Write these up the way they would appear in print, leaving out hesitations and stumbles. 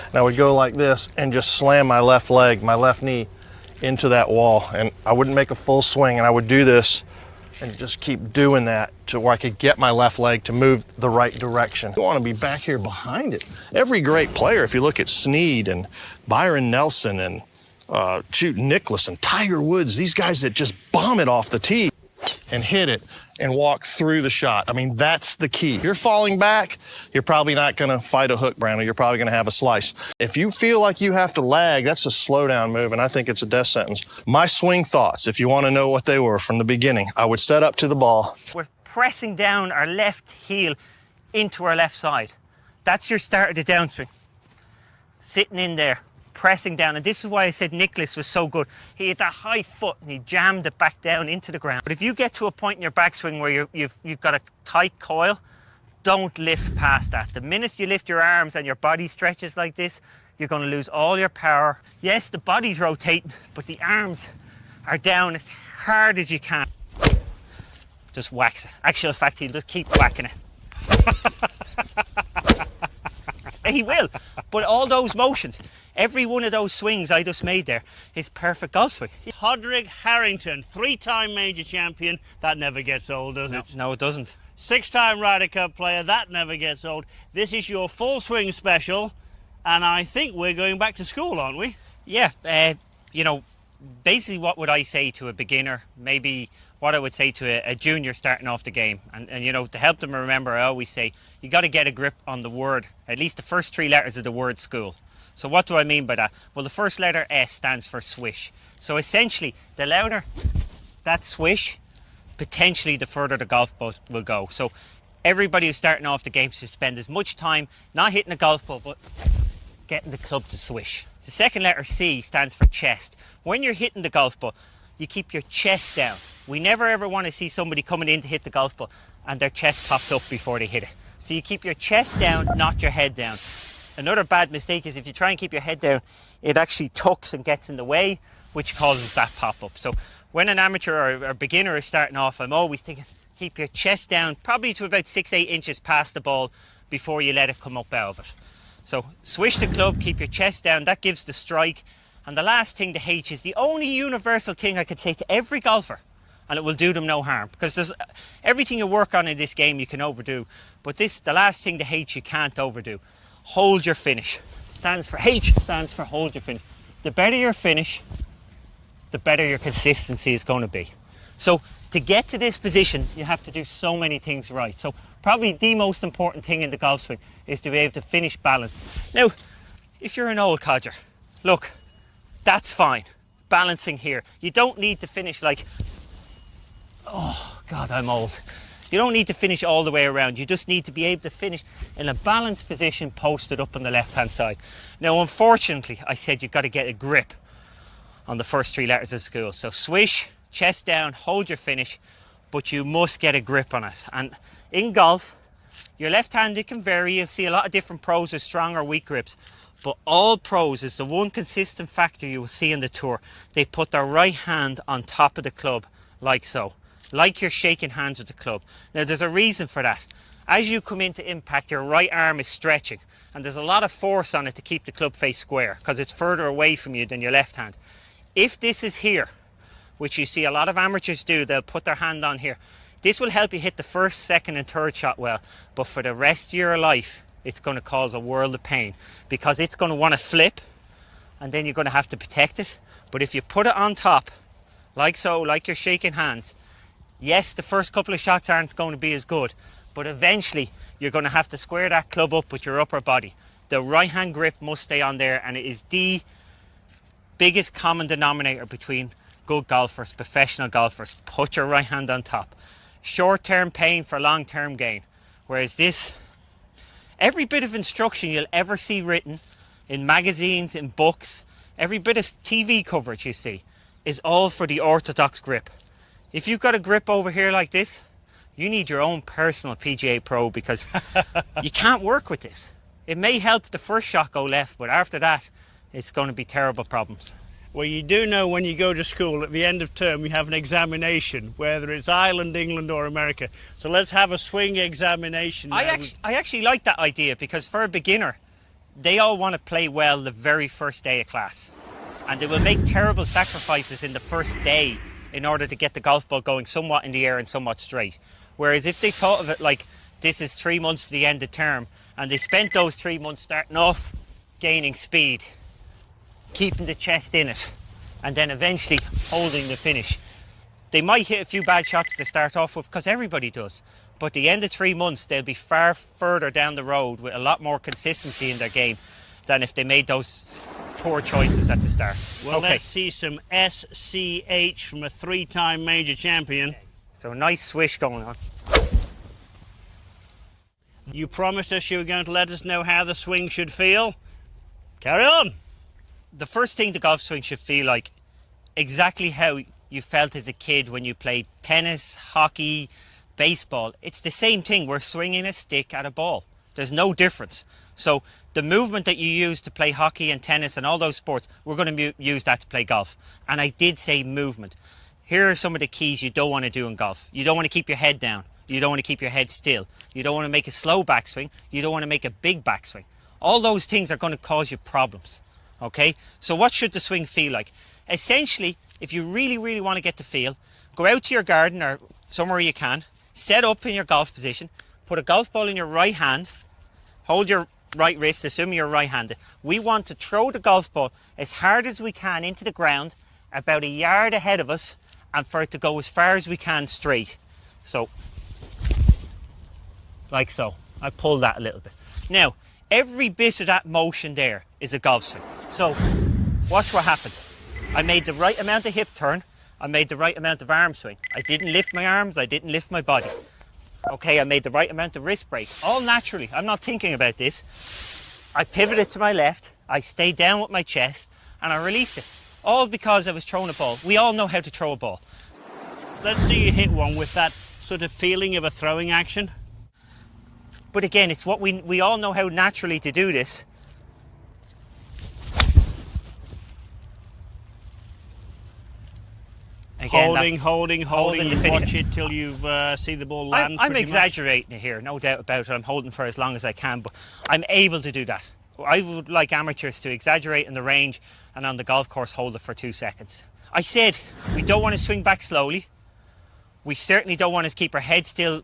And I would go like this and just slam my left leg, my left knee into that wall. And I wouldn't make a full swing, and I would do this and just keep doing that to where I could get my left leg to move the right direction. You want to be back here behind it. Every great player, if you look at Snead and Byron Nelson and Nicklaus and Tiger Woods, these guys that just bomb it off the tee and hit it and walk through the shot. I mean, that's the key. If you're falling back, you're probably not going to fight a hook, Brandon. You're probably going to have a slice. If you feel like you have to lag, that's a slow down move, and I think it's a death sentence. My swing thoughts, if you want to know what they were from the beginning, I would set up to the ball. We're pressing down our left heel into our left side. That's your start of the downswing. Sitting in there, pressing down, and this is why I said Nicklaus was so good. He had that high foot and he jammed it back down into the ground. But if you get to a point in your backswing where you've got a tight coil, don't lift past that. The minute you lift your arms and your body stretches like this, you're going to lose all your power. Yes, the body's rotating, but the arms are down as hard as you can. Just wax it. Actual fact, he'll just keep whacking it. He will, but all those motions, every one of those swings I just made there is perfect golf swing. Hodrick Harrington, 3-time major champion. That never gets old, does it? No, it doesn't. 6-time Ryder Cup player. That never gets old. This is your full swing special, and I think we're going back to school, aren't we? Yeah, you know, basically what would I say to a beginner, maybe what I would say to a junior starting off the game. And you know, to help them remember, I always say, you got to get a grip on the word, at least the first 3 letters of the word school. So what do I mean by that? Well, the first letter S stands for swish. So essentially, the louder that swish, potentially the further the golf ball will go. So everybody who's starting off the game should spend as much time not hitting the golf ball, but getting the club to swish. The second letter C stands for chest. When you're hitting the golf ball, you keep your chest down. We never ever want to see somebody coming in to hit the golf ball and their chest popped up before they hit it. So you keep your chest down, not your head down. Another bad mistake is if you try and keep your head down, it actually tucks and gets in the way, which causes that pop-up. So when an amateur or beginner is starting off, I'm always thinking, keep your chest down, probably to about 6-8 inches past the ball before you let it come up out of it. So swish the club, keep your chest down, that gives the strike. And the last thing, the H, is the only universal thing I could say to every golfer, and it will do them no harm, because there's everything you work on in this game you can overdo, but this, the last thing, the H, you can't overdo. Hold your finish. Stands for H, stands for hold your finish. The better your finish, the better your consistency is going to be. So to get to this position, you have to do so many things right. So probably the most important thing in the golf swing is to be able to finish balanced. Now, if you're an old codger, look, that's fine. Balancing here. You don't need to finish like, oh God, I'm old. You don't need to finish all the way around. You just need to be able to finish in a balanced position, posted up on the left-hand side. Now, unfortunately, I said you've got to get a grip on the first 3 letters of school. So swish, chest down, hold your finish, but you must get a grip on it. And in golf, your left-handed can vary. You'll see a lot of different pros with strong or weak grips. But all pros is the one consistent factor you will see in the tour. They put their right hand on top of the club, like so. Like you're shaking hands with the club. Now there's a reason for that. As you come into impact, your right arm is stretching and there's a lot of force on it to keep the club face square because it's further away from you than your left hand. If this is here, which you see a lot of amateurs do, they'll put their hand on here. This will help you hit the first, second and third shot well, but for the rest of your life, it's going to cause a world of pain because it's going to want to flip and then you're going to have to protect it. But if you put it on top, like so, like you're shaking hands, yes, the first couple of shots aren't going to be as good, but eventually you're going to have to square that club up with your upper body. The right hand grip must stay on there, and it is the biggest common denominator between good golfers, professional golfers. Put your right hand on top. Short-term pain for long-term gain. Whereas this, every bit of instruction you'll ever see written in magazines, in books, every bit of TV coverage you see is all for the orthodox grip. If you've got a grip over here like this, you need your own personal PGA Pro because you can't work with this. It may help the first shot go left, but after that, it's going to be terrible problems. Well, you do know when you go to school, at the end of term, you have an examination, whether it's Ireland, England or America. So let's have a swing examination. I actually like that idea because for a beginner, they all want to play well the very first day of class. And they will make terrible sacrifices in the first day in order to get the golf ball going somewhat in the air and somewhat straight. Whereas if they thought of it like this is 3 months to the end of term, and they spent those 3 months starting off gaining speed, keeping the chest in it, and then eventually holding the finish. They might hit a few bad shots to start off with, because everybody does. But at the end of 3 months, they'll be far further down the road with a lot more consistency in their game than if they made those poor choices at the start. Well, okay. Let's see some SCH from a 3-time major champion. So a nice swish going on. You promised us you were going to let us know how the swing should feel. Carry on. The first thing the golf swing should feel like, exactly how you felt as a kid when you played tennis, hockey, baseball. It's the same thing. We're swinging a stick at a ball. There's no difference. So the movement that you use to play hockey and tennis and all those sports, we're going to use that to play golf. And I did say movement. Here are some of the keys you don't want to do in golf. You don't want to keep your head down. You don't want to keep your head still. You don't want to make a slow backswing. You don't want to make a big backswing. All those things are going to cause you problems. Okay? So what should the swing feel like? Essentially, if you really, really want to get the feel, go out to your garden or somewhere you can, set up in your golf position, put a golf ball in your right hand, hold your right wrist, assuming you're right-handed. We want to throw the golf ball as hard as we can into the ground, about a yard ahead of us, and for it to go as far as we can straight. So, like so. I pulled that a little bit. Now, every bit of that motion there is a golf swing. So, watch what happens. I made the right amount of hip turn. I made the right amount of arm swing. I didn't lift my arms. I didn't lift my body. Okay, I made the right amount of wrist break. All naturally. I'm not thinking about this. I pivoted to my left. I stayed down with my chest. And I released it. All because I was throwing a ball. We all know how to throw a ball. Let's see you hit one with that sort of feeling of a throwing action. But again, it's what we all know how naturally to do this. Again, holding. You watch it till you see the ball land. I'm exaggerating it here, no doubt about it. I'm holding for as long as I can, but I'm able to do that. I would like amateurs to exaggerate in the range and on the golf course hold it for 2 seconds. I said we don't want to swing back slowly. We certainly don't want to keep our head still.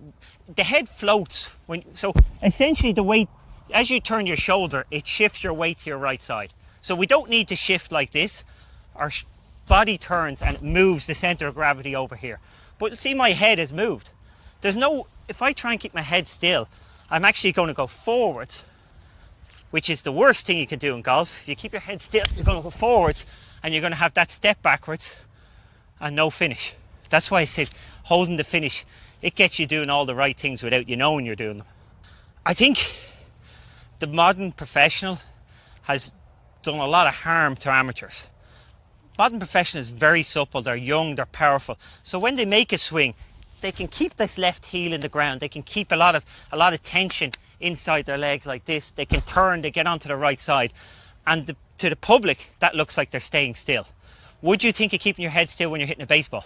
The head floats. So essentially the weight, as you turn your shoulder, it shifts your weight to your right side. So we don't need to shift like this. Our body turns and it moves the center of gravity over here. But see, my head has moved. If I try and keep my head still, I'm actually going to go forwards, which is the worst thing you can do in golf. If you keep your head still, you're going to go forwards and you're going to have that step backwards and no finish. That's why I said holding the finish, it gets you doing all the right things without you knowing you're doing them. I think the modern professional has done a lot of harm to amateurs. Modern professional is very supple, they're young, they're powerful. So when they make a swing, they can keep this left heel in the ground. They can keep a lot of tension inside their legs like this. They can turn, they get onto the right side. And to the public, that looks like they're staying still. Would you think of keeping your head still when you're hitting a baseball?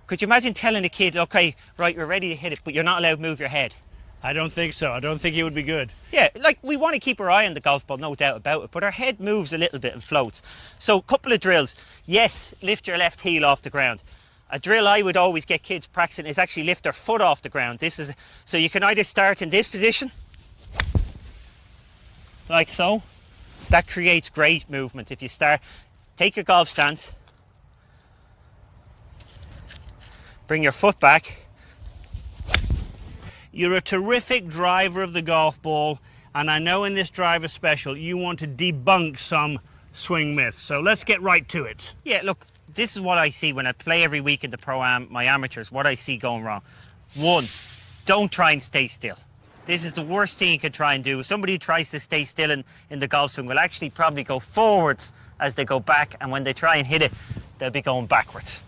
Could you imagine telling a kid, okay, right, you're ready to hit it, but you're not allowed to move your head? I don't think so. I don't think it would be good. Yeah, like we want to keep our eye on the golf ball, no doubt about it, but our head moves a little bit and floats. So a couple of drills. Yes, lift your left heel off the ground. A drill I would always get kids practicing is actually lift their foot off the ground. So you can either start in this position, like so. That creates great movement. If you take your golf stance, bring your foot back. You're a terrific driver of the golf ball, and I know in this driver special you want to debunk some swing myths. So let's get right to it. Yeah, look, this is what I see when I play every week in the Pro-Am, my amateurs, what I see going wrong. 1, don't try and stay still. This is the worst thing you can try and do. Somebody who tries to stay still in the golf swing will actually probably go forwards as they go back, and when they try and hit it, they'll be going backwards.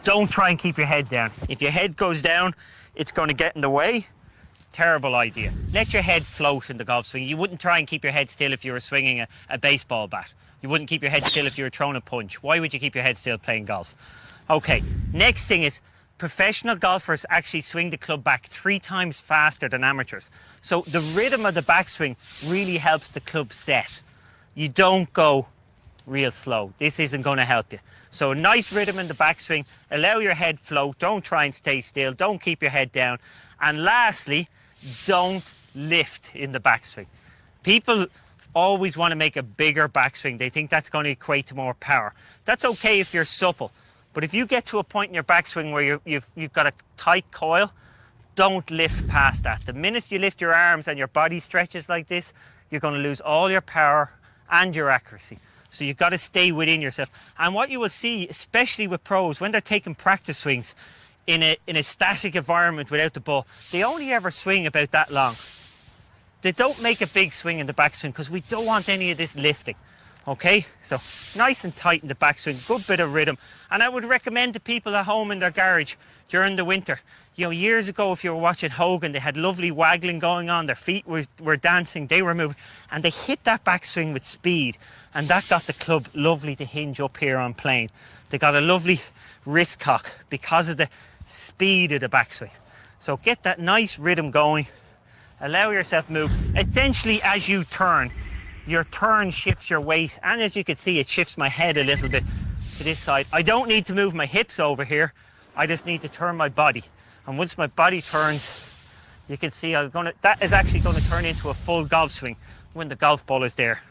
Don't try and keep your head down. If your head goes down, it's going to get in the way. Terrible idea. Let your head float in the golf swing. You wouldn't try and keep your head still if you were swinging a baseball bat. You wouldn't keep your head still if you were throwing a punch. Why would you keep your head still playing golf? Okay, next thing is professional golfers actually swing the club back 3 times faster than amateurs. So the rhythm of the backswing really helps the club set. You don't go real slow. This isn't going to help you. So a nice rhythm in the backswing. Allow your head float. Don't try and stay still. Don't keep your head down. And lastly, don't lift in the backswing. People always want to make a bigger backswing. They think that's going to equate to more power. That's okay if you're supple. But if you get to a point in your backswing where you've got a tight coil, don't lift past that. The minute you lift your arms and your body stretches like this, you're going to lose all your power and your accuracy. So you've got to stay within yourself. And what you will see, especially with pros, when they're taking practice swings in a static environment without the ball, they only ever swing about that long. They don't make a big swing in the backswing because we don't want any of this lifting. Okay, so nice and tight in the backswing, good bit of rhythm. And I would recommend to people at home in their garage during the winter. You know, years ago, if you were watching Hogan, they had lovely waggling going on, their feet were dancing, they were moving, and they hit that backswing with speed. And that got the club lovely to hinge up here on plane. They got a lovely wrist cock because of the speed of the backswing. So get that nice rhythm going, allow yourself to move. Essentially, as you turn, your turn shifts your weight, and as you can see, it shifts my head a little bit to this side. I don't need to move my hips over here, I just need to turn my body. And once my body turns, you can see that is actually going to turn into a full golf swing when the golf ball is there.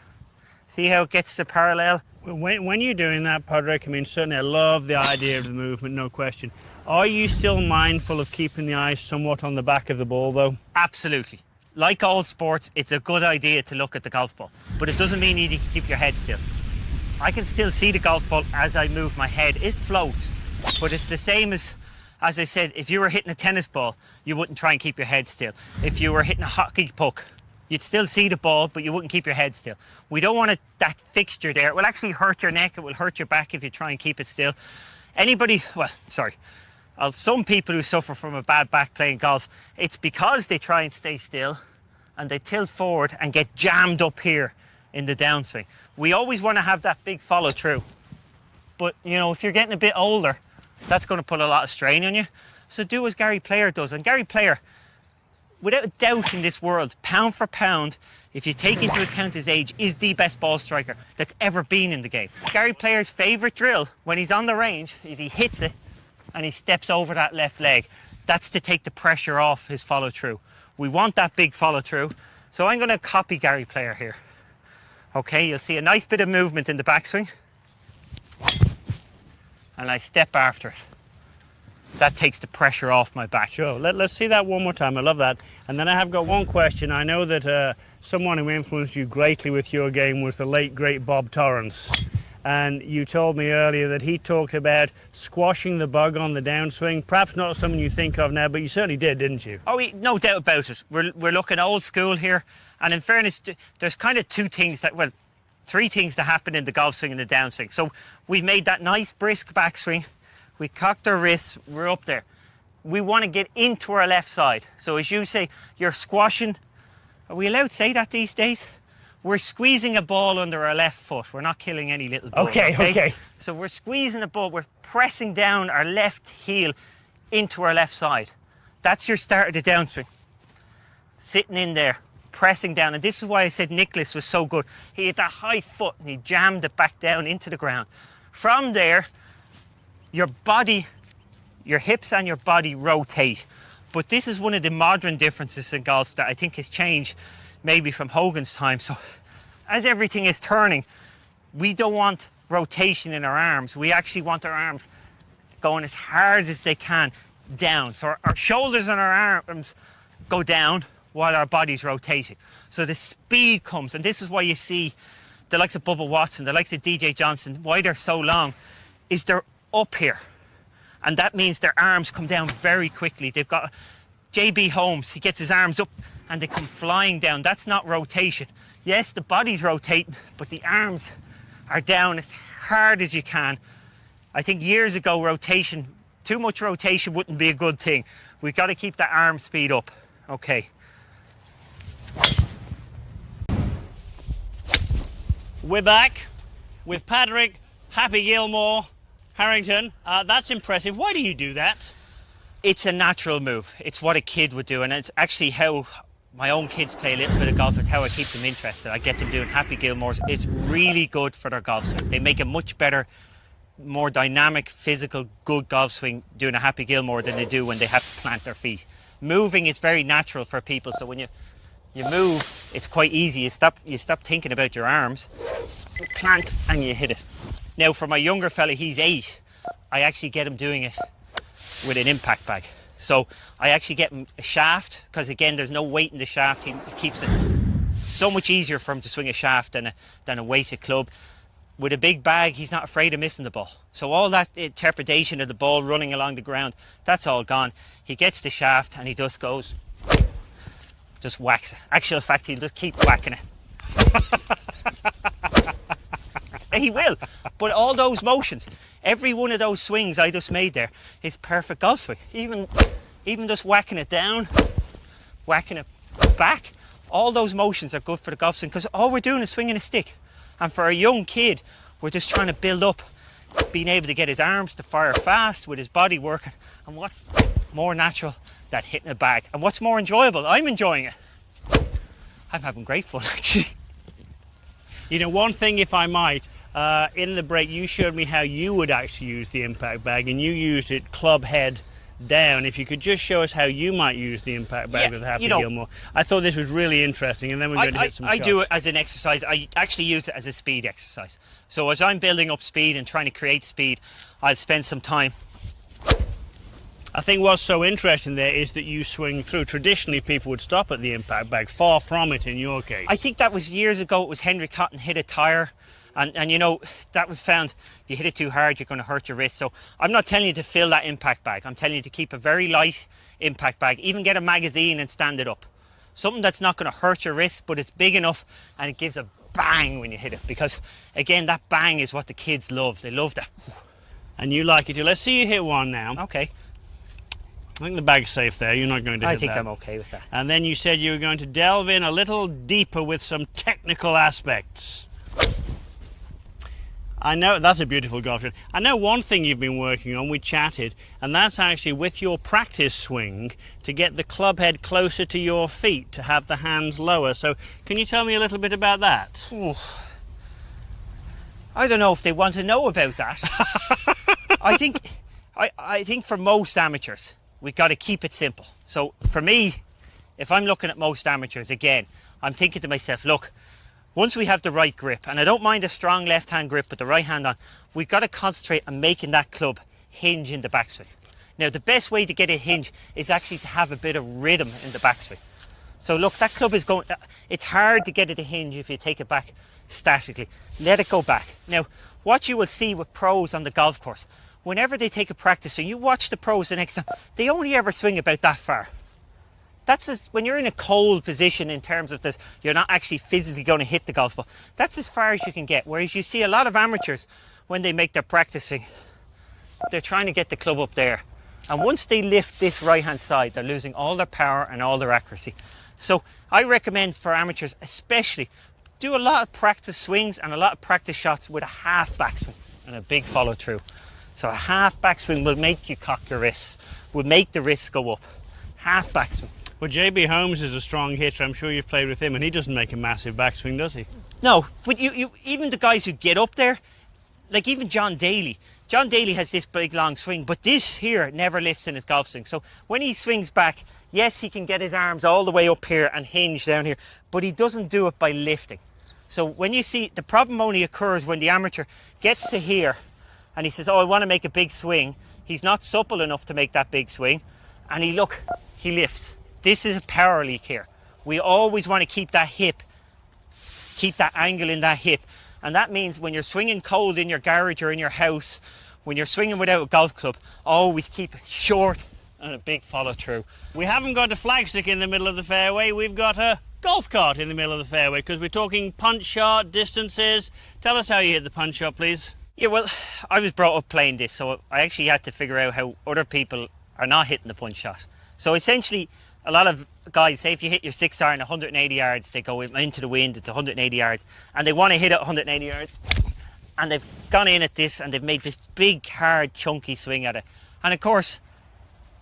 See how it gets to parallel? When you're doing that, Padraig, I mean, certainly I love the idea of the movement, no question. Are you still mindful of keeping the eyes somewhat on the back of the ball, though? Absolutely. Like all sports, it's a good idea to look at the golf ball, but it doesn't mean you need to keep your head still. I can still see the golf ball as I move my head. It floats, but it's the same as I said, if you were hitting a tennis ball, you wouldn't try and keep your head still. If you were hitting a hockey puck, you'd still see the ball, but you wouldn't keep your head still. We don't want that fixture there. It will actually hurt your neck. It will hurt your back if you try and keep it still. Some people who suffer from a bad back playing golf, it's because they try and stay still and they tilt forward and get jammed up here in the downswing. We always want to have that big follow through. But, you know, if you're getting a bit older, that's going to put a lot of strain on you. So do as Gary Player does. And Gary Player, without a doubt in this world, pound for pound, if you take into account his age, is the best ball striker that's ever been in the game. Gary Player's favourite drill when he's on the range is he hits it and he steps over that left leg. That's to take the pressure off his follow through. We want that big follow through. So I'm going to copy Gary Player here. Okay, you'll see a nice bit of movement in the backswing. And I step after it. That takes the pressure off my back. Sure, let's see that one more time. I love that. And then I have got one question. I know that someone who influenced you greatly with your game was the late, great Bob Torrance. And you told me earlier that he talked about squashing the bug on the downswing. Perhaps not something you think of now, but you certainly did, didn't you? Oh, no doubt about it. We're looking old school here. And in fairness, there's kind of three things that happen in the golf swing and the downswing. So we've made that nice brisk backswing. We cocked our wrists, we're up there. We want to get into our left side. So as you say, you're squashing. Are we allowed to say that these days? We're squeezing a ball under our left foot. We're not killing any little ball. Okay. So we're squeezing a ball. We're pressing down our left heel into our left side. That's your start of the downswing. Sitting in there, pressing down. And this is why I said Nicholas was so good. He had that high foot and he jammed it back down into the ground. From there, your body, your hips and your body rotate. But this is one of the modern differences in golf that I think has changed maybe from Hogan's time. So as everything is turning, we don't want rotation in our arms. We actually want our arms going as hard as they can down. So our shoulders and our arms go down while our body's rotating. So the speed comes, and this is why you see the likes of Bubba Watson, the likes of DJ Johnson, why they're so long, is they're up here. And that means their arms come down very quickly. They've got JB Holmes, he gets his arms up and they come flying down. That's not rotation. Yes, the body's rotating, but the arms are down as hard as you can. I think years ago, rotation, too much rotation wouldn't be a good thing. We've got to keep the arm speed up. Okay. We're back with Padraig Happy Gilmore Harrington. That's impressive. Why do you do that? It's a natural move. It's what a kid would do, and it's actually how my own kids play a little bit of golf. It's how I keep them interested. I get them doing Happy Gilmores. It's really good for their golf swing. They make a much better, more dynamic, physical, good golf swing doing a Happy Gilmore than they do when they have to plant their feet. Moving is very natural for people, so when you move, it's quite easy. You stop thinking about your arms, you plant and you hit it. Now for my younger fella, he's 8, I actually get him doing it with an impact bag. So I actually get him a shaft, because again there's no weight in the shaft. It keeps it so much easier for him to swing a shaft than a weighted club. With a big bag, he's not afraid of missing the ball. So all that interpretation of the ball running along the ground, that's all gone. He gets the shaft and he just goes, just whacks it. Actual fact, he'll just keep whacking it. He will. But all those motions, every one of those swings I just made there is perfect golf swing. Even just whacking it down, whacking it back, all those motions are good for the golf swing, because all we're doing is swinging a stick. And for a young kid, we're just trying to build up being able to get his arms to fire fast with his body working. And what's more natural than hitting a bag? And what's more enjoyable? I'm enjoying it. I'm having great fun, actually. You know, one thing, if I might, in the break you showed me how you would actually use the impact bag, and you used it club head down. If you could just show us how you might use the impact bag with Happy Gilmore. I thought this was really interesting, and then we're going to hit some shots. I do it as an exercise. I actually use it as a speed exercise. So as I'm building up speed and trying to create speed, I'll spend some time. I think what's so interesting there is that you swing through. Traditionally people would stop at the impact bag, far from it in your case. I think that was years ago. It was Henry Cotton hit a tire. And you know, that was found, if you hit it too hard, you're going to hurt your wrist. So I'm not telling you to fill that impact bag. I'm telling you to keep a very light impact bag. Even get a magazine and stand it up. Something that's not going to hurt your wrist, but it's big enough and it gives a bang when you hit it. Because, again, that bang is what the kids love. They love that. And you like it too. Let's see you hit one now. Okay. I think the bag's safe there. You're not going to hit that. I think I'm okay with that. And then you said you were going to delve in a little deeper with some technical aspects. I know that's a beautiful golf shot. I know one thing you've been working on, we chatted, and that's actually with your practice swing to get the club head closer to your feet, to have the hands lower. So can you tell me a little bit about that? Ooh. I don't know if they want to know about that. I think for most amateurs, we've got to keep it simple. So for me, if I'm looking at most amateurs, again, I'm thinking to myself, look, once we have the right grip, and I don't mind a strong left-hand grip with the right hand on, we've got to concentrate on making that club hinge in the backswing. Now, the best way to get it hinge is actually to have a bit of rhythm in the backswing. So look, that club is going, it's hard to get it to hinge if you take it back statically. Let it go back. Now, what you will see with pros on the golf course, whenever they take a practice swing, you watch the pros the next time, they only ever swing about that far. That's just, when you're in a cold position in terms of this, you're not actually physically going to hit the golf ball. That's as far as you can get. Whereas you see a lot of amateurs, when they make their practice swing, they're trying to get the club up there. And once they lift this right-hand side, they're losing all their power and all their accuracy. So I recommend for amateurs, especially, do a lot of practice swings and a lot of practice shots with a half backswing and a big follow through. So a half backswing will make you cock your wrists, will make the wrists go up. Half backswing. Well, JB Holmes is a strong hitter. I'm sure you've played with him, and he doesn't make a massive backswing, does he? No, but you even the guys who get up there, like even John Daly. John Daly has this big long swing, but this here never lifts in his golf swing. So when he swings back, yes, he can get his arms all the way up here and hinge down here, but he doesn't do it by lifting. So when you see, the problem only occurs when the amateur gets to here and he says, oh, I want to make a big swing. He's not supple enough to make that big swing, and he lifts. This is a power leak here. We always want to keep that hip, keep that angle in that hip. And that means when you're swinging cold in your garage or in your house, when you're swinging without a golf club, always keep it short and a big follow through. We haven't got a flagstick in the middle of the fairway. We've got a golf cart in the middle of the fairway, because we're talking punch shot, distances. Tell us how you hit the punch shot, please. Yeah, well, I was brought up playing this, so I actually had to figure out how other people are not hitting the punch shot. So essentially, a lot of guys say if you hit your 6-iron 180 yards, they go into the wind, it's 180 yards, and they want to hit it 180 yards, and they've gone in at this, and they've made this big, hard, chunky swing at it. And of course,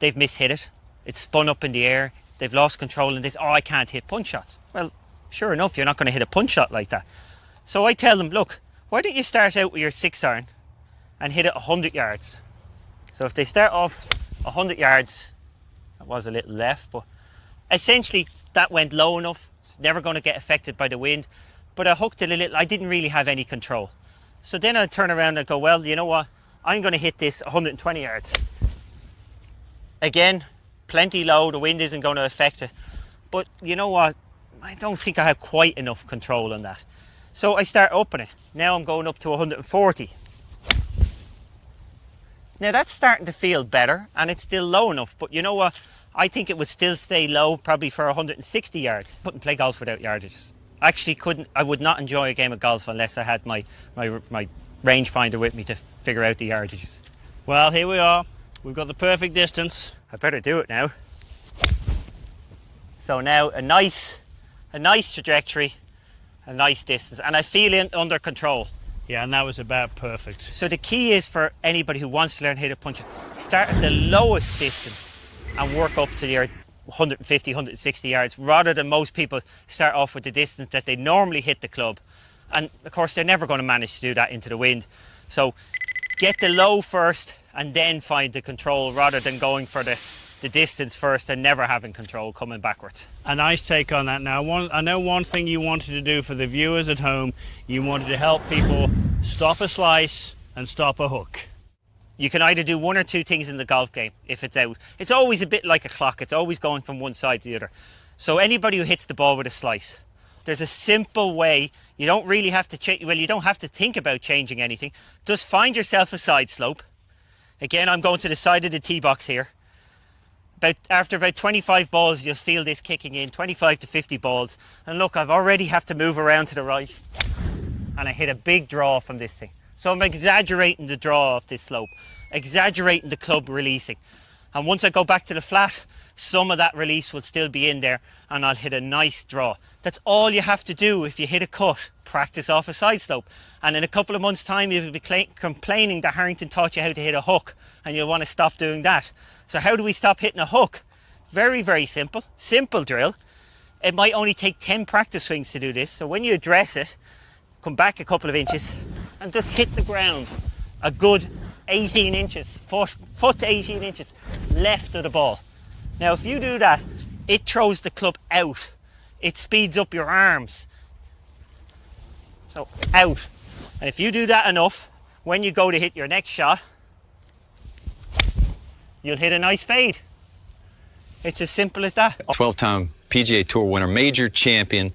they've mishit it. It's spun up in the air. They've lost control and this, oh, I can't hit punch shots. Well, sure enough, you're not going to hit a punch shot like that. So I tell them, look, why don't you start out with your 6-iron and hit it 100 yards? So if they start off 100 yards, that was a little left, but essentially that went low enough. It's never going to get affected by the wind, but I hooked it a little. I didn't really have any control. So then I'd turn around and go, well, you know what? I'm going to hit this 120 yards. Again, plenty low, the wind isn't going to affect it. But you know what? I don't think I have quite enough control on that. So I start upping it. Now I'm going up to 140. Now that's starting to feel better and it's still low enough. But you know what? I think it would still stay low probably for 160 yards. Couldn't play golf without yardages. Actually couldn't. I would not enjoy a game of golf unless I had my rangefinder with me to figure out the yardages. Well, here we are. We've got the perfect distance. I better do it now. So now a nice trajectory, a nice distance, and I feel it under control. Yeah, and that was about perfect. So the key is for anybody who wants to learn how to punch it, start at the lowest distance and work up to your 150, 160 yards, rather than most people start off with the distance that they normally hit the club. And of course, they're never going to manage to do that into the wind. So get the low first and then find the control, rather than going for the distance first and never having control coming backwards. A nice take on that. Now, I know one thing you wanted to do for the viewers at home, you wanted to help people stop a slice and stop a hook. You can either do one or two things in the golf game if it's out. It's always a bit like a clock. It's always going from one side to the other. So anybody who hits the ball with a slice, there's a simple way. You don't really have to change. Well, you don't have to think about changing anything. Just find yourself a side slope. Again, I'm going to the side of the tee box here. After about 25 balls, you'll feel this kicking in, 25 to 50 balls. And look, I've already have to move around to the right. And I hit a big draw from this thing. So I'm exaggerating the draw of this slope, exaggerating the club releasing. And once I go back to the flat, some of that release will still be in there and I'll hit a nice draw. That's all you have to do if you hit a cut. Practice off a side slope. And in a couple of months' time, you'll be complaining that Harrington taught you how to hit a hook and you'll want to stop doing that. So how do we stop hitting a hook? Very, very simple. Simple drill. It might only take 10 practice swings to do this. So when you address it, come back a couple of inches and just hit the ground a good 18 inches, foot to 18 inches left of the ball. Now if you do that, it throws the club out. It speeds up your arms. So out. And if you do that enough, when you go to hit your next shot, you'll hit a nice fade. It's as simple as that. 12-time PGA Tour winner, major champion,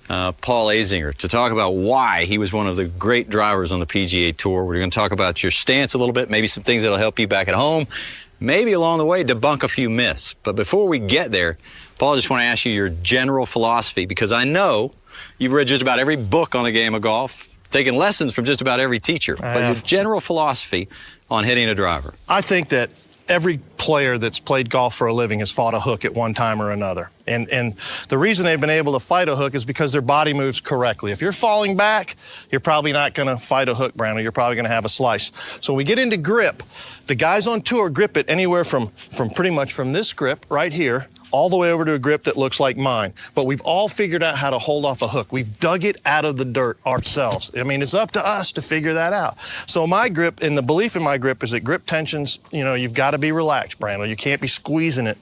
Paul Azinger, to talk about why he was one of the great drivers on the PGA Tour. We're going to talk about your stance a little bit, maybe some things that'll help you back at home, maybe along the way debunk a few myths. But before we get there, Paul, I just want to ask you your general philosophy, because I know you've read just about every book on the game of golf, taken lessons from just about every teacher. But your general philosophy on hitting a driver. I think that every player that's played golf for a living has fought a hook at one time or another. And the reason they've been able to fight a hook is because their body moves correctly. If you're falling back, you're probably not going to fight a hook, Brandon. You're probably going to have a slice. So when we get into grip, the guys on tour grip it anywhere from pretty much from this grip right here all the way over to a grip that looks like mine. But we've all figured out how to hold off a hook. We've dug it out of the dirt ourselves. I mean, it's up to us to figure that out. So my grip, and the belief in my grip is that grip tensions, you know, you've got to be relaxed, Brandon. You can't be squeezing it.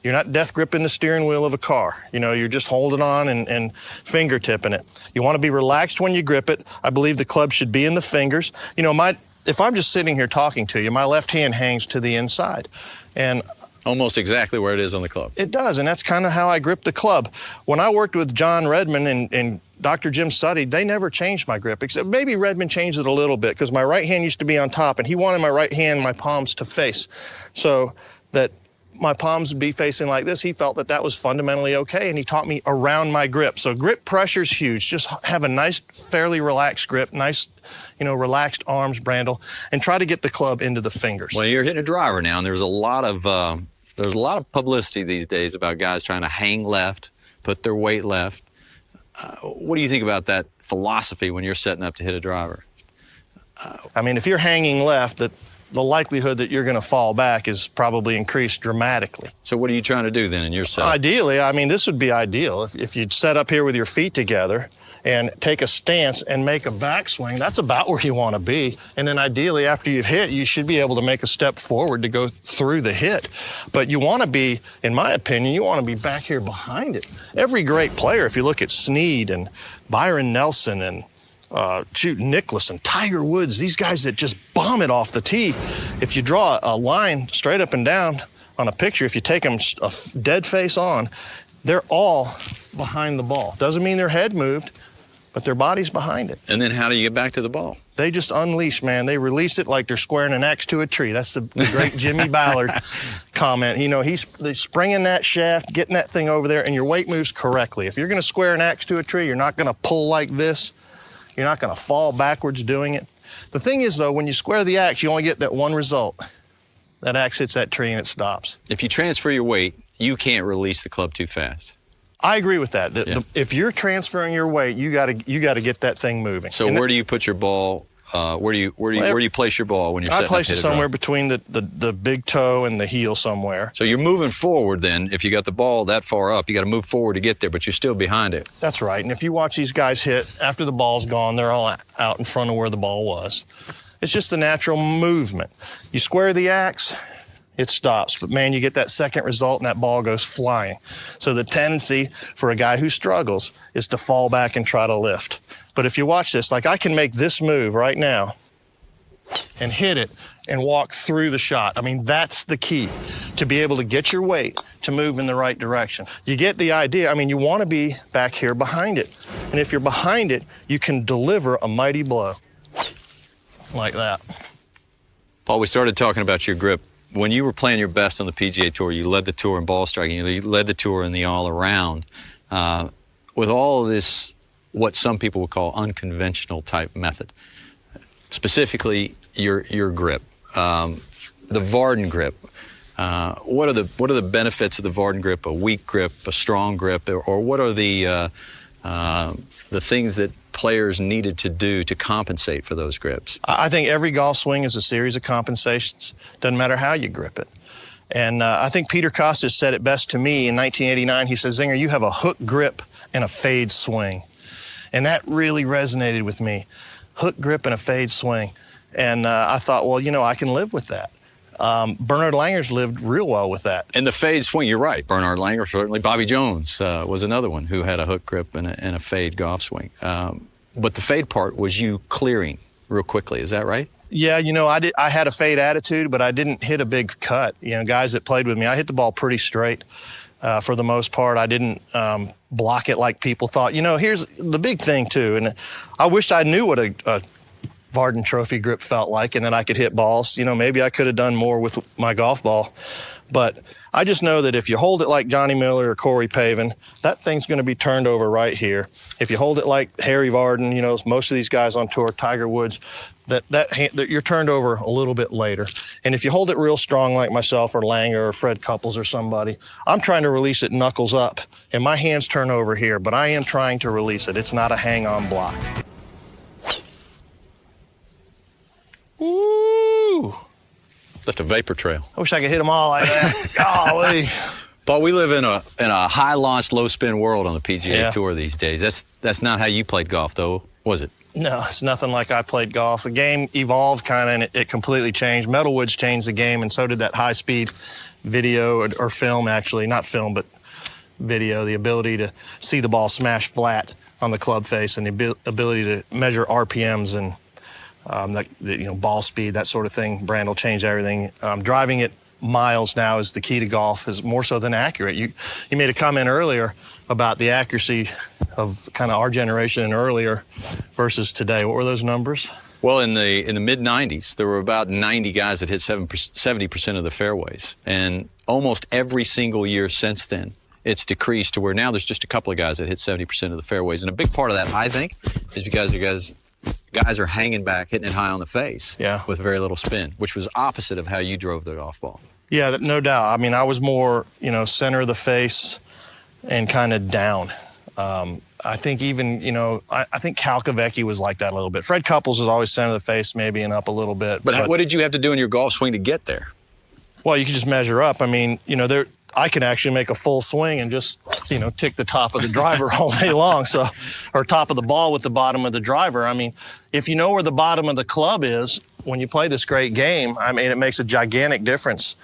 You're not death gripping the steering wheel of a car. You know, you're just holding on and fingertipping it. You want to be relaxed when you grip it. I believe the club should be in the fingers. You know, if I'm just sitting here talking to you, my left hand hangs to the inside. And almost exactly where it is on the club. It does, and that's kind of how I grip the club. When I worked with John Redmond and Dr. Jim Suddy, they never changed my grip, except maybe Redmond changed it a little bit because my right hand used to be on top, and he wanted my right hand, my palms to face, so that my palms would be facing like this. He felt that that was fundamentally okay, and he taught me around my grip. So grip pressure's huge. Just have a nice, fairly relaxed grip, nice, you know, relaxed arms, Brandel, and try to get the club into the fingers. Well, you're hitting a driver now, and there's a lot of publicity these days about guys trying to hang left, put their weight left. What do you think about that philosophy when you're setting up to hit a driver? I mean, if you're hanging left, the likelihood that you're going to fall back is probably increased dramatically. So what are you trying to do then in your setup? Ideally, I mean, this would be ideal. If you'd set up here with your feet together and take a stance and make a backswing, that's about where you want to be. And then ideally, after you've hit, you should be able to make a step forward to go through the hit. But you want to be, in my opinion, you want to be back here behind it. Every great player, if you look at Snead and Byron Nelson and Nicklaus and Tiger Woods, these guys that just bomb it off the tee, if you draw a line straight up and down on a picture, if you take them dead face on, they're all behind the ball. Doesn't mean their head moved, but their body's behind it. And then how do you get back to the ball? They just unleash, man. They release it like they're squaring an axe to a tree. That's the great Jimmy Ballard comment. You know, they're springing that shaft, getting that thing over there, and your weight moves correctly. If you're going to square an axe to a tree, you're not going to pull like this. You're not going to fall backwards doing it. The thing is, though, when you square the axe, you only get that one result. That axe hits that tree and it stops. If you transfer your weight, you can't release the club too fast. I agree with that. If you're transferring your weight, you got to get that thing moving. So where do you put your ball? Where do you place your ball when you're setting up to hit a drive? I place it somewhere between the big toe and the heel somewhere. So you're moving forward then. If you got the ball that far up, you got to move forward to get there, but you're still behind it. That's right. And if you watch these guys hit, after the ball's gone, they're all out in front of where the ball was. It's just the natural movement. You square the axe, it stops. But man, you get that second result and that ball goes flying. So the tendency for a guy who struggles is to fall back and try to lift. But if you watch this, like I can make this move right now and hit it and walk through the shot. I mean, that's the key, to be able to get your weight to move in the right direction. You get the idea. I mean, you want to be back here behind it. And if you're behind it, you can deliver a mighty blow like that. Paul, we started talking about your grip. When you were playing your best on the PGA Tour, you led the tour in ball striking, you led the tour in the all-around. With all of this, what some people would call unconventional type method, specifically your grip, the Vardon grip. What are the benefits of the Vardon grip? A weak grip, a strong grip, or what are the things that players needed to do to compensate for those grips? I think every golf swing is a series of compensations. Doesn't matter how you grip it. And I think Peter Kostis said it best to me in 1989. He says, Zinger, you have a hook grip and a fade swing. And that really resonated with me. Hook grip and a fade swing. And I thought, well, you know, I can live with that. Bernard Langer's lived real well with that. And the fade swing, you're right. Bernard Langer, certainly. Bobby Jones was another one who had a hook grip and a fade golf swing. But the fade part was you clearing real quickly. Is that right? Yeah, you know, I had a fade attitude, but I didn't hit a big cut. You know, guys that played with me, I hit the ball pretty straight for the most part. I didn't block it like people thought. You know, here's the big thing, too, and I wish I knew what a Vardon Trophy grip felt like, and then I could hit balls. You know, maybe I could have done more with my golf ball. But I just know that if you hold it like Johnny Miller or Corey Pavin, that thing's going to be turned over right here. If you hold it like Harry Vardon, you know, most of these guys on tour, Tiger Woods, that you're turned over a little bit later. And if you hold it real strong like myself or Langer or Fred Couples or somebody, I'm trying to release it knuckles up, and my hands turn over here, but I am trying to release it. It's not a hang-on block. Woo! That's a vapor trail. I wish I could hit them all like that. Golly. Paul, we live in a high launch, low spin world on the PGA Tour these days. That's not how you played golf, though, was it? No, it's nothing like I played golf. The game evolved kind of, and it completely changed. Metalwoods changed the game, and so did that high-speed video or film, actually. Not film, but video. The ability to see the ball smash flat on the club face, and the ability to measure RPMs and ball speed, that sort of thing. Brand will change everything. Driving it miles now is the key to golf, is more so than accurate. You made a comment earlier about the accuracy of kind of our generation and earlier versus today. What were those numbers? Well, in the mid 90s, there were about 90 guys that hit 70% of the fairways, and almost every single year since then, it's decreased to where now there's just a couple of guys that hit 70% of the fairways. And a big part of that, I think, is because you guys are hanging back, hitting it high on the face with very little spin, which was opposite of how you drove the golf ball. Yeah, no doubt. I mean, I was more, center of the face and kind of down. I think even, you know, I think Calcavecchi was like that a little bit. Fred Couples was always center of the face, maybe, and up a little bit. But what did you have to do in your golf swing to get there? Well, you could just measure up. I mean, you know, I can actually make a full swing and just, you know, tick the top of the driver all day long. So, or top of the ball with the bottom of the driver. I mean, if you know where the bottom of the club is when you play this great game, I mean, it makes a gigantic difference.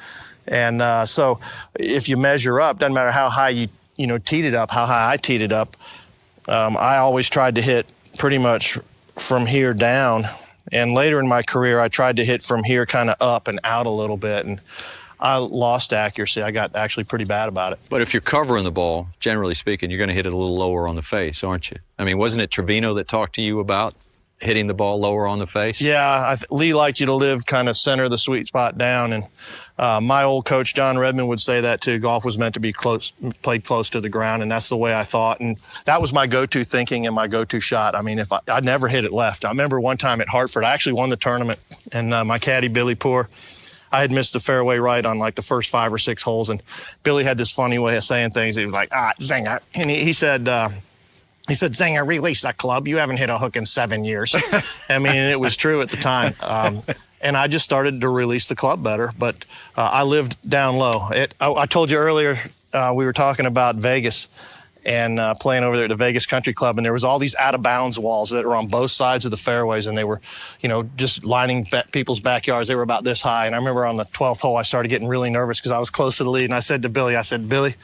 And so if you measure up, doesn't matter how high you know, teed it up, how high I teed it up. I always tried to hit pretty much from here down. And later in my career, I tried to hit from here kind of up and out a little bit. And I lost accuracy. I got actually pretty bad about it. But if you're covering the ball, generally speaking, you're going to hit it a little lower on the face, aren't you? I mean, wasn't it Trevino that talked to you about hitting the ball lower on the face? Yeah, Lee liked you to live kind of center of the sweet spot down. And my old coach, John Redmond, would say that too. Golf was meant to be played close to the ground, and that's the way I thought. And that was my go-to thinking and my go-to shot. I mean, if I never hit it left. I remember one time at Hartford, I actually won the tournament, and my caddy, Billy Poor, I had missed the fairway right on like the first 5 or 6 holes, and Billy had this funny way of saying things. He was like, Zinger. And he said, Zinger, release that club. You haven't hit a hook in 7 years. I mean, it was true at the time. And I just started to release the club better, but I lived down low. I told you earlier, we were talking about Vegas and playing over there at the Vegas Country Club, and there was all these out-of-bounds walls that were on both sides of the fairways, and they were, you know, just lining people's backyards. They were about this high, and I remember on the 12th hole, I started getting really nervous because I was close to the lead, and I said to Billy, Billy,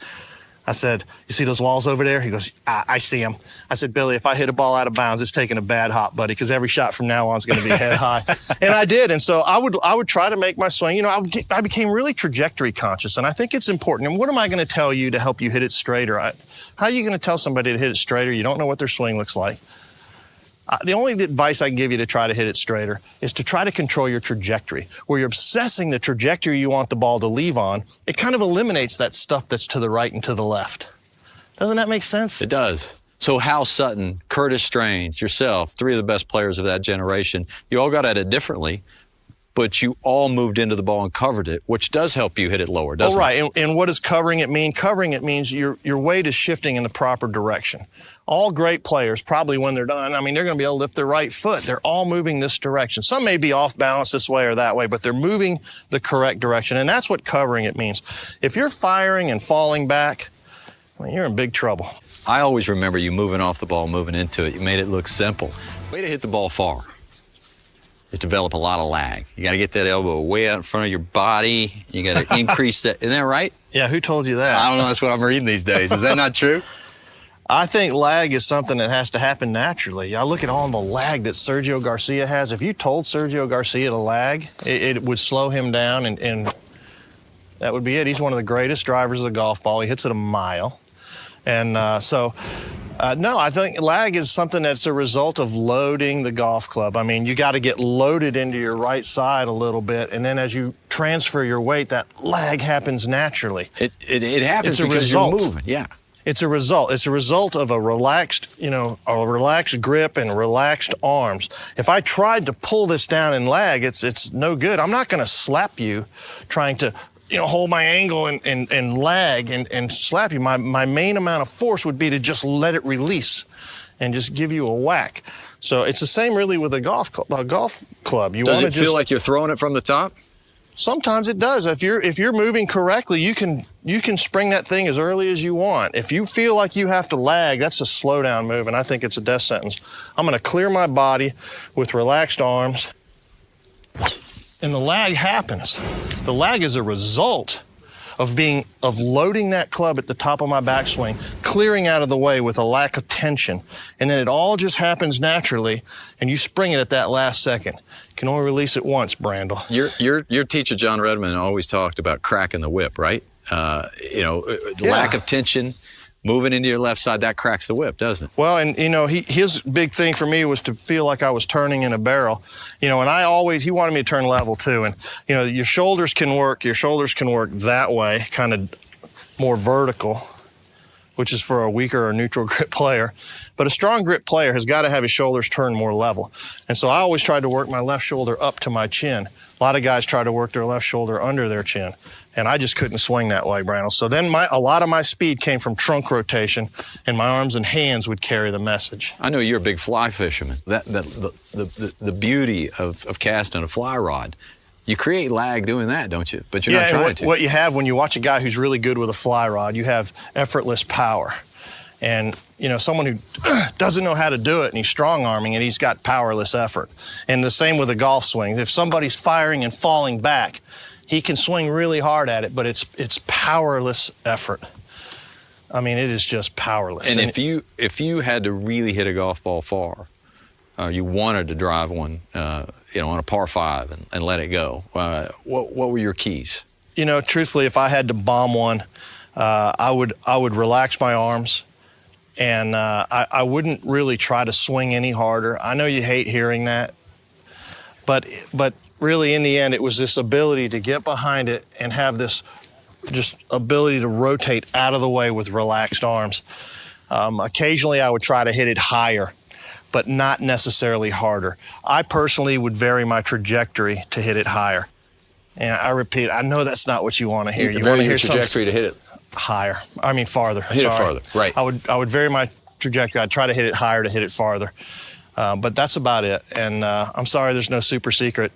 you see those walls over there? He goes, I see them. I said, Billy, if I hit a ball out of bounds, it's taking a bad hop, buddy, because every shot from now on is going to be head high. And I did. And so I would try to make my swing. You know, I became really trajectory conscious, and I think it's important. And what am I going to tell you to help you hit it straighter? How are you going to tell somebody to hit it straighter? You don't know what their swing looks like. The only advice I can give you to try to hit it straighter is to try to control your trajectory. Where you're obsessing the trajectory you want the ball to leave on, it kind of eliminates that stuff that's to the right and to the left. Doesn't that make sense? It does. So Hal Sutton, Curtis Strange, yourself, 3 of the best players of that generation, you all got at it differently, but you all moved into the ball and covered it, which does help you hit it lower, doesn't it? Right. And what does covering it mean? Covering it means your weight is shifting in the proper direction. All great players, probably when they're done, I mean, they're going to be able to lift their right foot. They're all moving this direction. Some may be off balance this way or that way, but they're moving the correct direction. And that's what covering it means. If you're firing and falling back, well, you're in big trouble. I always remember you moving off the ball, moving into it. You made it look simple. Way to hit the ball far is develop a lot of lag. You got to get that elbow way out in front of your body. You got to increase that. Isn't that right? Yeah, who told you that? I don't know. That's what I'm reading these days. Is that not true? I think lag is something that has to happen naturally. I look at all the lag that Sergio Garcia has. If you told Sergio Garcia to lag, it would slow him down, and that would be it. He's one of the greatest drivers of the golf ball. He hits it a mile. And no, I think lag is something that's a result of loading the golf club. I mean, you got to get loaded into your right side a little bit, and then as you transfer your weight, that lag happens naturally. It happens because you're moving. Yeah. It's a result. It's a result of a relaxed grip and relaxed arms. If I tried to pull this down and lag, it's no good. I'm not going to slap you trying to, hold my angle and lag and slap you. My main amount of force would be to just let it release and just give you a whack. So it's the same really with a golf club. Does it feel like you're throwing it from the top? Sometimes it does. If you're moving correctly, you can spring that thing as early as you want. If you feel like you have to lag, that's a slow down move, and I think it's a death sentence. I'm going to clear my body with relaxed arms, and the lag happens. The lag is a result of loading that club at the top of my backswing, clearing out of the way with a lack of tension, and then it all just happens naturally, and you spring it at that last second. You can only release it once, Brandel. Your teacher, John Redmond, always talked about cracking the whip, right? Lack of tension, moving into your left side, that cracks the whip, doesn't it? Well, and his big thing for me was to feel like I was turning in a barrel, and he wanted me to turn level too. And, your shoulders can work that way, kind of more vertical, which is for a weaker or neutral grip player. But a strong grip player has got to have his shoulders turned more level. And so I always tried to work my left shoulder up to my chin. A lot of guys try to work their left shoulder under their chin, and I just couldn't swing that way, Brandel. So then a lot of my speed came from trunk rotation, and my arms and hands would carry the message. I know you're a big fly fisherman. The beauty of casting a fly rod, you create lag doing that, don't you? But you're not trying to. What you have when you watch a guy who's really good with a fly rod, you have effortless power. And, you know, someone who doesn't know how to do it and he's strong arming it, he's got powerless effort. And the same with a golf swing. If somebody's firing and falling back, he can swing really hard at it, but it's powerless effort. I mean, it is just powerless. And if you had to really hit a golf ball far, you wanted to drive one, you know, on a par 5 and let it go, what were your keys? You know, truthfully, if I had to bomb one, I would relax my arms. And I wouldn't really try to swing any harder. I know you hate hearing that, but really in the end, it was this ability to get behind it and have this just ability to rotate out of the way with relaxed arms. Occasionally, I would try to hit it higher, but not necessarily harder. I personally would vary my trajectory to hit it higher. And I repeat, I know that's not what you want to hear. You want to hear trajectory to hit it higher. I mean farther. Hit it farther, right. I would vary my trajectory. I'd try to hit it higher to hit it farther. But that's about it. And I'm sorry there's no super secret.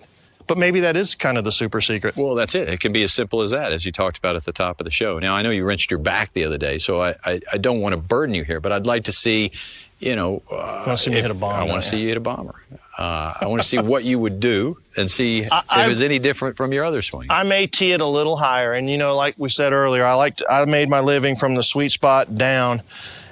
But maybe that is kind of the super secret. Well, that's it. It can be as simple as that, as you talked about at the top of the show. Now, I know you wrenched your back the other day, so I don't want to burden you here, but I'd like to see, you know... you want to see me hit a bomber? I want to see you hit a bomber. I want to see what you would do and see if it's any different from your other swing. I may tee it a little higher. And, you know, like we said earlier, I made my living from the sweet spot down.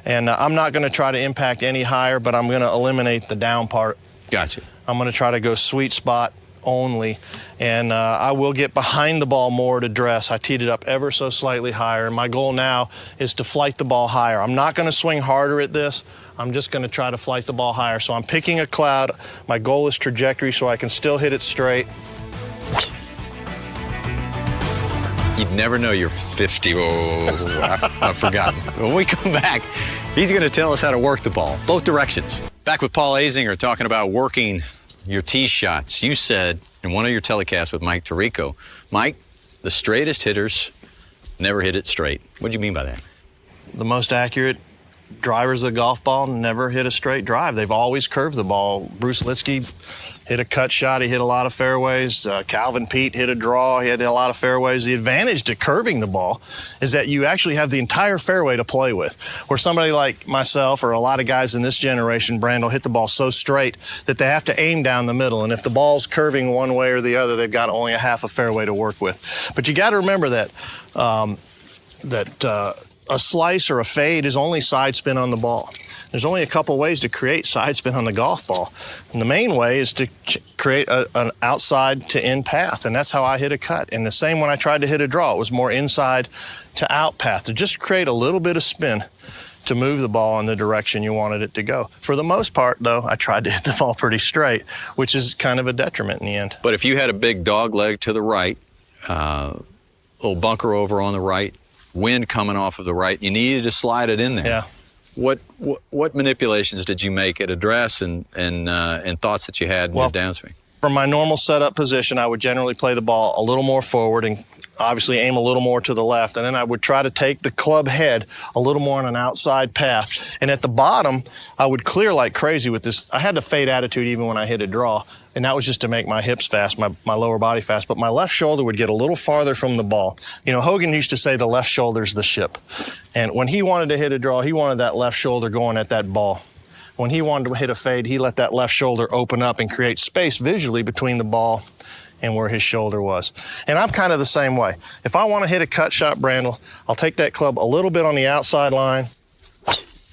And I'm not going to try to impact any higher, but I'm going to eliminate the down part. Gotcha. I'm going to try to go sweet spot only, and I will get behind the ball more to dress. I teed it up ever so slightly higher, and my goal now is to flight the ball higher. I'm not going to swing harder at this. I'm just going to try to flight the ball higher. So I'm picking a cloud. My goal is trajectory so I can still hit it straight. You'd never know you're 50. I've forgotten. When we come back, he's going to tell us how to work the ball, both directions. Back with Paul Azinger talking about working your tee shots. You said in one of your telecasts with Mike Tirico, Mike, the straightest hitters never hit it straight. What do you mean by that? The most accurate drivers of the golf ball never hit a straight drive. They've always curved the ball. Bruce Litsky hit a cut shot. He hit a lot of fairways. Calvin Peete hit a draw. He had a lot of fairways. The advantage to curving the ball is that you actually have the entire fairway to play with. Where somebody like myself or a lot of guys in this generation, Brandel, hit the ball so straight that they have to aim down the middle. And if the ball's curving one way or the other, they've got only a half a fairway to work with. But you got to remember that a slice or a fade is only side spin on the ball. There's only a couple ways to create side spin on the golf ball. And the main way is to create an outside to in path, and that's how I hit a cut. And the same when I tried to hit a draw, it was more inside to out path, to just create a little bit of spin to move the ball in the direction you wanted it to go. For the most part, though, I tried to hit the ball pretty straight, which is kind of a detriment in the end. But if you had a big dog leg to the right, little bunker over on the right, wind coming off of the right, you needed to slide it in there. Yeah. What manipulations did you make at address and thoughts that you had in your downswing? From my normal setup position, I would generally play the ball a little more forward and obviously aim a little more to the left. And then I would try to take the club head a little more on an outside path. And at the bottom, I would clear like crazy with this. I had the fade attitude even when I hit a draw. And that was just to make my hips fast, my lower body fast. But my left shoulder would get a little farther from the ball. You know, Hogan used to say the left shoulder's the ship. And when he wanted to hit a draw, he wanted that left shoulder going at that ball. When he wanted to hit a fade, he let that left shoulder open up and create space visually between the ball and where his shoulder was. And I'm kind of the same way. If I want to hit a cut shot, Brandel, I'll take that club a little bit on the outside line,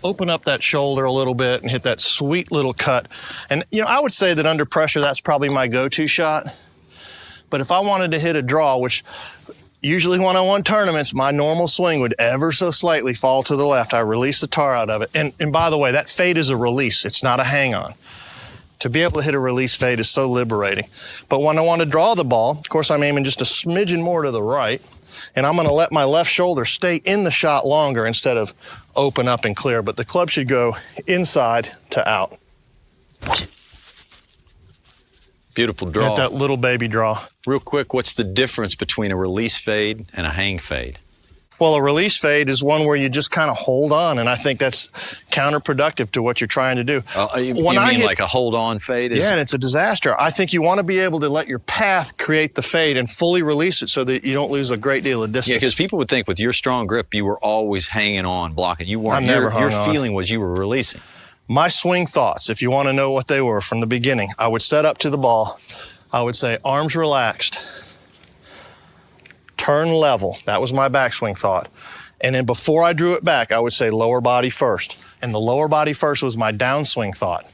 open up that shoulder a little bit and hit that sweet little cut. And, you know, I would say that under pressure, that's probably my go-to shot. But if I wanted to hit a draw, which usually one-on-one tournaments, my normal swing would ever so slightly fall to the left. I release the tar out of it. And by the way, that fade is a release. It's not a hang-on. To be able to hit a release fade is so liberating. But when I want to draw the ball, of course, I'm aiming just a smidgen more to the right. And I'm going to let my left shoulder stay in the shot longer instead of open up and clear, but the club should go inside to out. Beautiful draw. Get that little baby draw. Real quick, what's the difference between a release fade and a hang fade? Well, a release fade is one where you just kind of hold on, and I think that's counterproductive to what you're trying to do. You mean like a hold-on fade? Yeah, and it's a disaster. I think you want to be able to let your path create the fade and fully release it so that you don't lose a great deal of distance. Yeah, because people would think with your strong grip, you were always hanging on, blocking. You weren't. Your feeling was you were releasing. My swing thoughts, if you want to know what they were from the beginning, I would set up to the ball. I would say arms relaxed, turn level. That was my backswing thought. And then before I drew it back, I would say lower body first. And the lower body first was my downswing thought.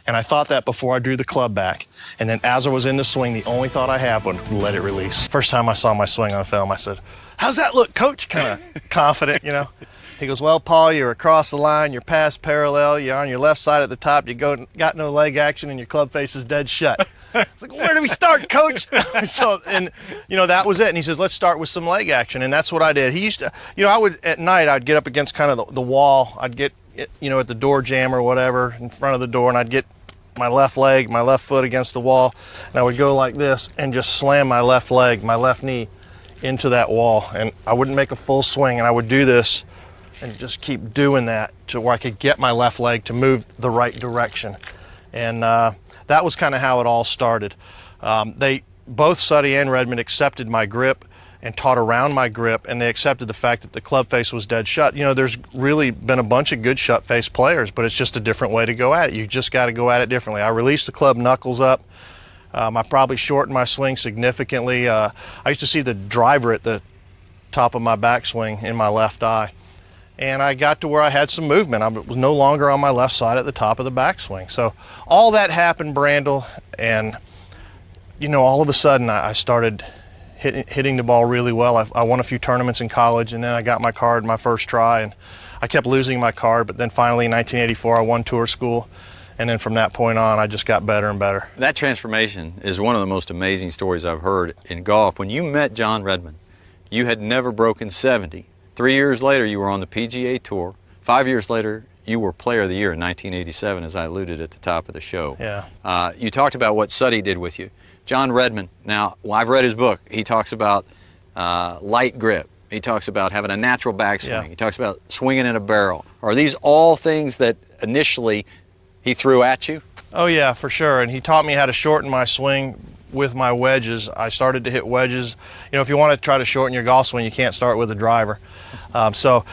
And I thought that before I drew the club back. And then as I was in the swing, the only thought I had was let it release. First time I saw my swing on film, I said, "How's that look, coach?" Kind of confident, you know. He goes, "Well, Paul, you're across the line, you're past parallel, you're on your left side at the top, got no leg action, and your club face is dead shut." I was like, "Where do we start, coach?" So, and you know, that was it. And he says, "Let's start with some leg action." And that's what I did. He used to, you know, at night, I'd get up against kind of the wall. I'd get, you know, at the door jamb or whatever in front of the door, and I'd get my left leg, my left foot against the wall, and I would go like this and just slam my left leg, my left knee into that wall. And I wouldn't make a full swing, and I would do this and just keep doing that to where I could get my left leg to move the right direction. And that was kind of how it all started. Both Suddy and Redmond accepted my grip and taught around my grip, and they accepted the fact that the club face was dead shut. You know, there's really been a bunch of good shut face players, but it's just a different way to go at it. You just got to go at it differently. I released the club knuckles up. I probably shortened my swing significantly. I used to see the driver at the top of my backswing in my left eye. And I got to where I had some movement. I was no longer on my left side at the top of the backswing. So all that happened, Brandel, and you know, all of a sudden I started hitting the ball really well. I won a few tournaments in college, and then I got my card my first try, and I kept losing my card, but then finally in 1984 I won tour school, and then from that point on I just got better and better. That transformation is one of the most amazing stories I've heard in golf. When you met John Redmond, you had never broken 70. 3 years later, you were on the PGA Tour. 5 years later, you were Player of the Year in 1987, as I alluded at the top of the show. Yeah. You talked about what Suddy did with you. John Redmond, now, I've read his book. He talks about light grip. He talks about having a natural backswing. Yeah. He talks about swinging in a barrel. Are these all things that initially he threw at you? Oh yeah, for sure. And he taught me how to shorten my swing with my wedges. I started to hit wedges. You know, if you want to try to shorten your golf swing, you can't start with a driver. So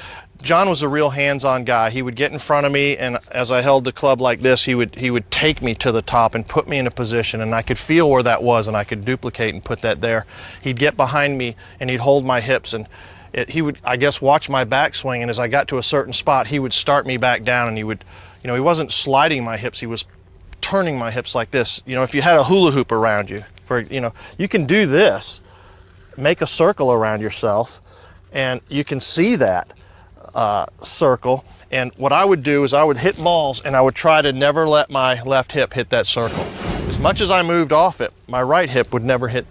John was a real hands-on guy. He would get in front of me, and as I held the club like this, he would take me to the top and put me in a position, and I could feel where that was, and I could duplicate and put that there. He'd get behind me, and he'd hold my hips, and he would, I guess, watch my backswing, and as I got to a certain spot, he would start me back down, and he would, you know, he wasn't sliding my hips, he was turning my hips like this. You know, if you had a hula hoop around you, you know, you can do this, make a circle around yourself, and you can see that circle. And what I would do is I would hit balls, and I would try to never let my left hip hit that circle. As much as I moved off it, my right hip would never hit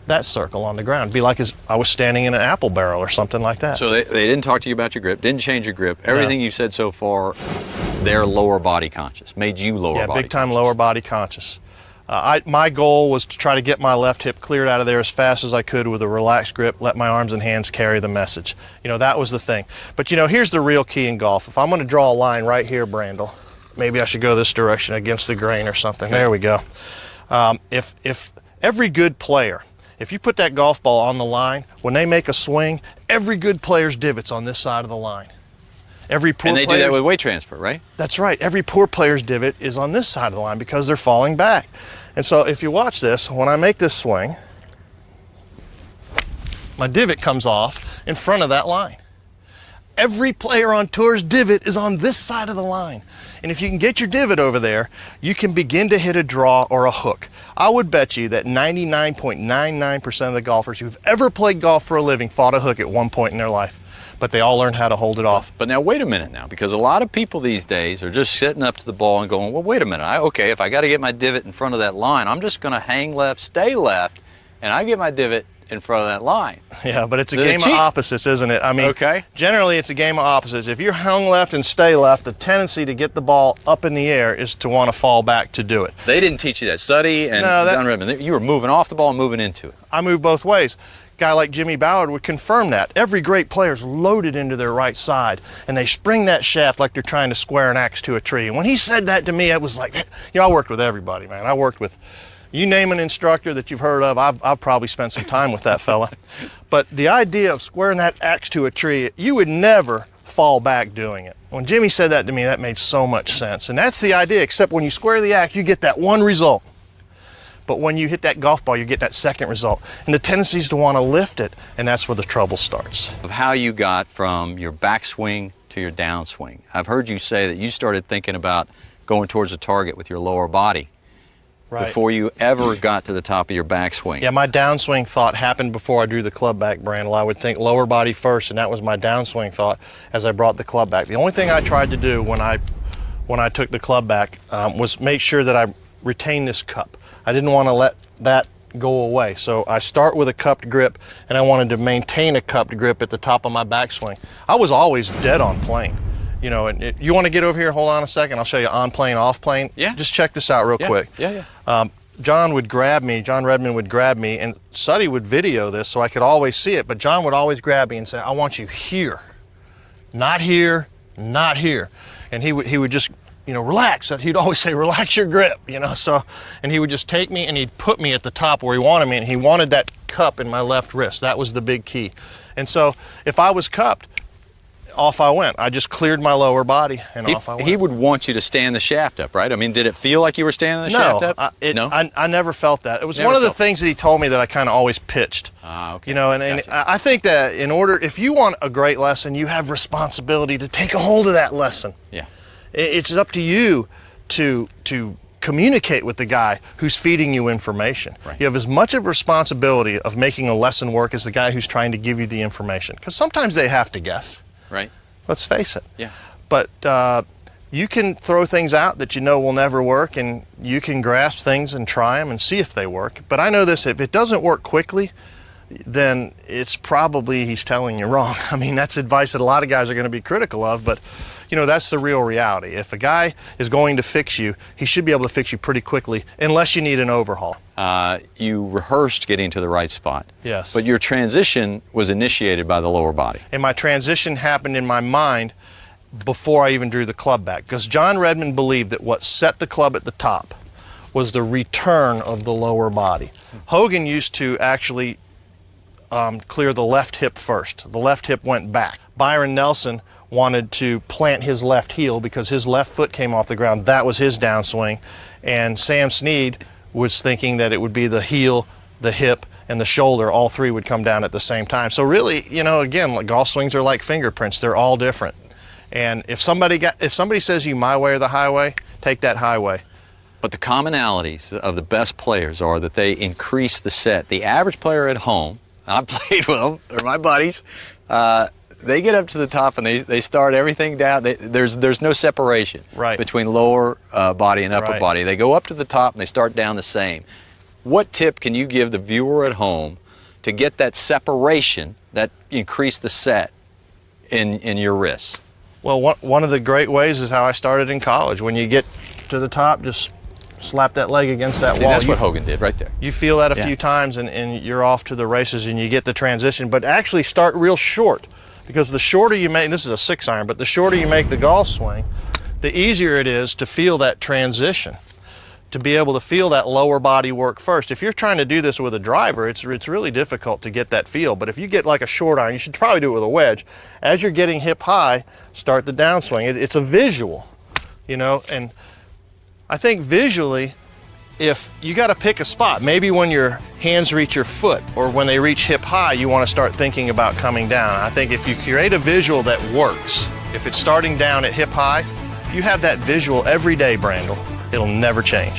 that circle on the ground. It'd be like as I was standing in an apple barrel or something like that. So they didn't talk to you about your grip, didn't change your grip. Everything you said so far, they're lower body conscious, made you lower body conscious. Yeah, big time lower body conscious. My goal was to try to get my left hip cleared out of there as fast as I could with a relaxed grip, let my arms and hands carry the message. You know, that was the thing. But you know, here's the real key in golf. If I'm going to draw a line right here, Brandel, maybe I should go this direction against the grain or something. Okay. There we go. If every good player, if you put that golf ball on the line, when they make a swing, every good player's divot's on this side of the line. Every poor and they do that with weight transfer, right? That's right. Every poor player's divot is on this side of the line because they're falling back. And so if you watch this, when I make this swing, my divot comes off in front of that line. Every player on tour's divot is on this side of the line. And if you can get your divot over there, you can begin to hit a draw or a hook. I would bet you that 99.99% of the golfers who've ever played golf for a living fought a hook at one point in their life. But they all learned how to hold it off. But now wait a minute now, because a lot of people these days are just sitting up to the ball and going, well, wait a minute, okay, if I got to get my divot in front of that line, I'm just going to hang left, stay left, and I get my divot in front of that line. Yeah, but it's a They're game of cheap. opposites, isn't it? I mean, Okay. generally it's a game of opposites. If you're hung left and stay left, the tendency to get the ball up in the air is to want to fall back to do it. They didn't teach you that. Suddy and No, John Redmond, you were moving off the ball and moving into it. I move both ways. Guy like Jimmy Ballard would confirm that. Every great player's loaded into their right side, and they spring that shaft like they're trying to square an axe to a tree. And when he said that to me, it was like, I worked with everybody, man. I worked with, you name an instructor that you've heard of, I've probably spent some time with that fella. But the idea of squaring that axe to a tree, you would never fall back doing it. When Jimmy said that to me, that made so much sense. And that's the idea, except when you square the axe, you get that one result. But when you hit that golf ball, you get that second result. And the tendency is to want to lift it, and that's where the trouble starts. Of how you got from your backswing to your downswing. I've heard you say that you started thinking about going towards the target with your lower body before you ever got to the top of your backswing. Yeah, my downswing thought happened before I drew the club back, Brandel. I would think lower body first, and that was my downswing thought as I brought the club back. The only thing I tried to do when I took the club back was make sure that I retained this cup. I didn't want to let that go away. So I start with a cupped grip, and I wanted to maintain a cupped grip at the top of my backswing. I was always dead on plane. You know, and you want to get over here, hold on a second, I'll show you on plane, off plane. Yeah. Just check this out real quick. Yeah. John would grab me, John Redmond would grab me, and Suddy would video this so I could always see it, but John would always grab me and say, I want you here, not here, not here. And he would just, relax. He'd always say, relax your grip, so, and he would just take me and he'd put me at the top where he wanted me, and he wanted that cup in my left wrist. That was the big key. And so if I was cupped, off I went. I just cleared my lower body and off I went. He would want you to stand the shaft up, right? I mean, did it feel like you were standing the shaft up? No, I never felt that. It was one of the things that he told me that I kind of always pitched. Okay. And Gotcha. I think that if you want a great lesson, you have responsibility to take a hold of that lesson. Yeah. It's up to you to communicate with the guy who's feeding you information. Right. You have as much of a responsibility of making a lesson work as the guy who's trying to give you the information. Because sometimes they have to guess. Right. Let's face it. Yeah. But you can throw things out that you know will never work, and you can grasp things and try them and see if they work. But I know this, if it doesn't work quickly, then it's probably he's telling you wrong. I mean, that's advice that a lot of guys are going to be critical of, but that's the real reality. If a guy is going to fix you, he should be able to fix you pretty quickly, unless you need an overhaul. You rehearsed getting to the right spot. Yes. But your transition was initiated by the lower body. And my transition happened in my mind before I even drew the club back, because John Redmond believed that what set the club at the top was the return of the lower body. Hogan used to actually clear the left hip first. The left hip went back. Byron Nelson wanted to plant his left heel because his left foot came off the ground. That was his downswing. And Sam Snead was thinking that it would be the heel, the hip, and the shoulder. All three would come down at the same time. So really, again, like golf swings are like fingerprints. They're all different. And if somebody says you my way or the highway, take that highway. But the commonalities of the best players are that they increase the set. The average player at home, I've played with them, they're my buddies, they get up to the top and they start everything down. There's no separation between lower body and upper body. They go up to the top and they start down the same. What tip can you give the viewer at home to get that separation, that increase the set in your wrists? Well, one of the great ways is how I started in college. When you get to the top, just slap that leg against that wall. That's what Hogan did right there. You feel that a few times and you're off to the races and you get the transition, but actually start real short. Because the shorter you make, this is a 6-iron, but the shorter you make the golf swing, the easier it is to feel that transition, to be able to feel that lower body work first. If you're trying to do this with a driver, it's really difficult to get that feel. But if you get like a short iron, you should probably do it with a wedge. As you're getting hip high, start the downswing. It's a visual, and I think visually, if you got to pick a spot, maybe when your hands reach your foot or when they reach hip high, you want to start thinking about coming down. I think if you create a visual that works, if it's starting down at hip high, you have that visual every day, Brandel. It'll never change.